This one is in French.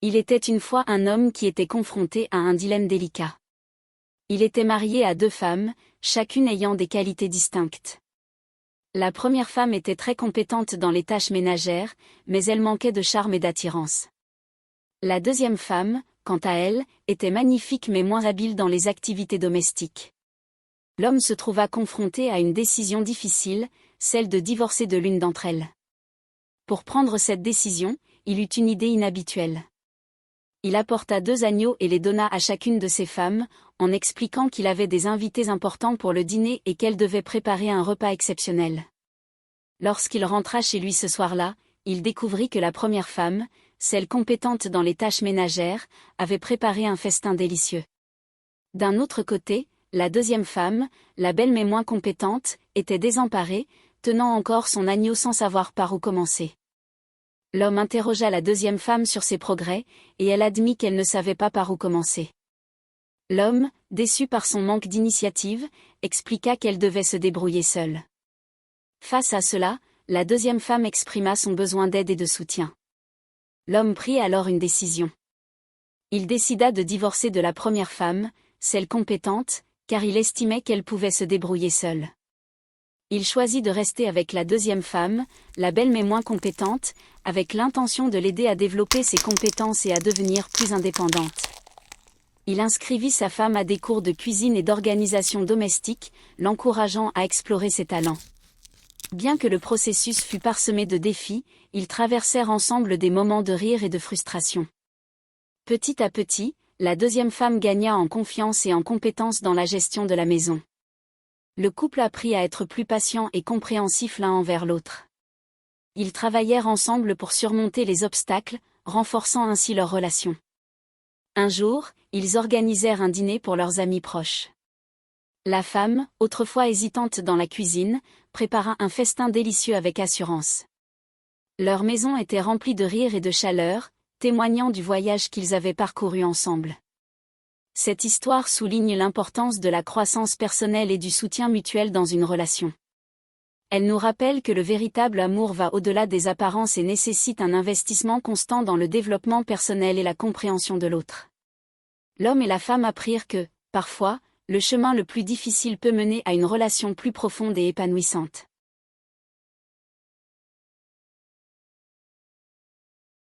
Il était une fois un homme qui était confronté à un dilemme délicat. Il était marié à 2 femmes, chacune ayant des qualités distinctes. La première femme était très compétente dans les tâches ménagères, mais elle manquait de charme et d'attirance. La deuxième femme, quant à elle, était magnifique mais moins habile dans les activités domestiques. L'homme se trouva confronté à une décision difficile, celle de divorcer de l'une d'entre elles. Pour prendre cette décision, il eut une idée inhabituelle. Il apporta 2 agneaux et les donna à chacune de ses femmes, en expliquant qu'il avait des invités importants pour le dîner et qu'elle devait préparer un repas exceptionnel. Lorsqu'il rentra chez lui ce soir-là, il découvrit que la première femme, celle compétente dans les tâches ménagères, avait préparé un festin délicieux. D'un autre côté, la deuxième femme, la belle mais moins compétente, était désemparée, tenant encore son agneau sans savoir par où commencer. L'homme interrogea la deuxième femme sur ses progrès, et elle admit qu'elle ne savait pas par où commencer. L'homme, déçu par son manque d'initiative, expliqua qu'elle devait se débrouiller seule. Face à cela, la deuxième femme exprima son besoin d'aide et de soutien. L'homme prit alors une décision. Il décida de divorcer de la première femme, celle compétente, car il estimait qu'elle pouvait se débrouiller seule. Il choisit de rester avec la deuxième femme, la belle mais moins compétente, avec l'intention de l'aider à développer ses compétences et à devenir plus indépendante. Il inscrivit sa femme à des cours de cuisine et d'organisation domestique, l'encourageant à explorer ses talents. Bien que le processus fût parsemé de défis, ils traversèrent ensemble des moments de rire et de frustration. Petit à petit, la deuxième femme gagna en confiance et en compétence dans la gestion de la maison. Le couple apprit à être plus patient et compréhensif l'un envers l'autre. Ils travaillèrent ensemble pour surmonter les obstacles, renforçant ainsi leur relation. Un jour, ils organisèrent un dîner pour leurs amis proches. La femme, autrefois hésitante dans la cuisine, prépara un festin délicieux avec assurance. Leur maison était remplie de rire et de chaleur, témoignant du voyage qu'ils avaient parcouru ensemble. Cette histoire souligne l'importance de la croissance personnelle et du soutien mutuel dans une relation. Elle nous rappelle que le véritable amour va au-delà des apparences et nécessite un investissement constant dans le développement personnel et la compréhension de l'autre. L'homme et la femme apprirent que, parfois, le chemin le plus difficile peut mener à une relation plus profonde et épanouissante.